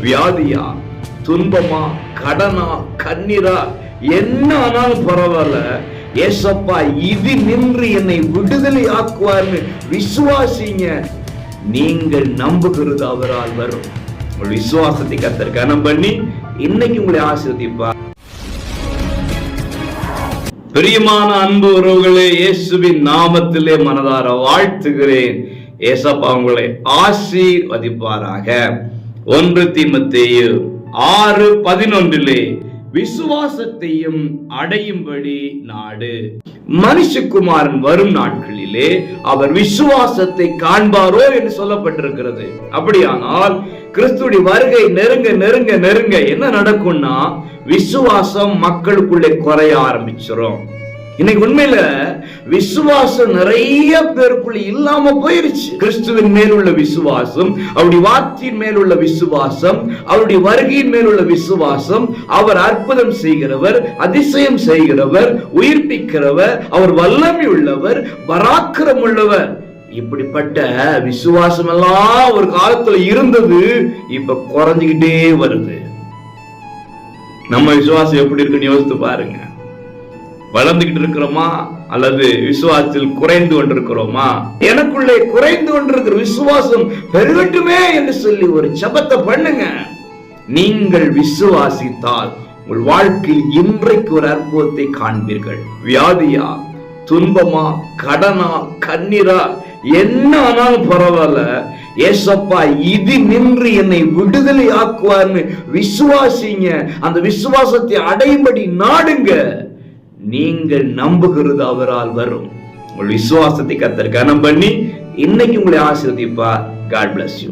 வியாதியா, துன்பமா, கடனா, கண்ணீரா, என்ன ஆனாலும் பரவாயில்ல, ஏசப்பா இது நின்று என்னை விடுதலை ஆக்குவார்னு விசுவாசிங்க. நீங்கள் நம்புகிறது அவரால் வரும். உங்கள் விசுவாசத்தை கர்த்தர் கனம் பண்ணி இன்னைக்கு உங்களை ஆசீர்வதிப்பார். பிரியமான அன்பு உறவுகளே, இயேசுவின் நாமத்திலே மனதார வாழ்த்துகிறேன். ஏசப்பா உங்களை ஆசீர்வதிப்பாராக. 1 தீமோத்தேயு 6:11 விசுவாசத்தையும் அடையும்படி நாடு. மனுஷகுமாரன் வரும் நாட்களிலே அவர் விசுவாசத்தை காண்பாரோ என்று சொல்லப்பட்டிருக்கிறது. அப்படியானால் கிறிஸ்துவின் வருகை நெருங்க நெருங்க நெருங்க என்ன நடக்கும்னா, விசுவாசம் மக்களுக்குள்ளே குறைய ஆரம்பிச்சிடும். இன்னைக்கு உண்மையில விசுவாசம் நிறைய பேருக்குள்ள இல்லாம போயிருச்சு. கிறிஸ்துவின் மேல் உள்ள விசுவாசம், அவருடைய வார்த்தையின் மேல் உள்ள விசுவாசம், அவருடைய வருகையின் மேல் உள்ள விசுவாசம், அவர் அற்புதம் செய்கிறவர், அதிசயம் செய்கிறவர், உயிர்ப்பிக்கிறவர், அவர் வல்லமை உள்ளவர், பராக்கிரம் உள்ளவர். இப்படிப்பட்ட விசுவாசம் எல்லாம் ஒரு காலத்துல இருந்தது, இப்ப குறைஞ்சுக்கிட்டே வருது. நம்ம விசுவாசம் எப்படி இருக்குன்னு யோசித்து பாருங்க. வளர்ந்துகிட்டு இருக்கிறோமா அல்லது விசுவாசத்தில் குறைந்து கொண்டிருக்கிறோமா? எனக்குள்ளே குறைந்து கொண்டிருக்கிற விசுவாசம் பெருகட்டுமே என்று சொல்லி ஒரு ஜெபத்தை பண்ணுங்க. நீங்கள் விசுவாசித்தால் உங்கள் வாழ்க்கையில் இன்றைக்கு ஒரு அற்புதத்தை காண்பீர்கள். வியாதியா, துன்பமா, கடனா, கண்ணீரா, என்ன ஆனாலும் பரவாயில்ல, ஏசப்பா இது நின்று என்னை விடுதலை ஆக்குவார்னு விசுவாசிங்க. அந்த விசுவாசத்தை அடையும்படி நாடுங்க. நீங்கள் நம்புகிறது அவரால் வரும். உங்கள் விசுவாசத்தை கர்த்தர் கனம் பண்ணி இன்னைக்கு உங்களை ஆசீர்வதிப்பார். God bless you.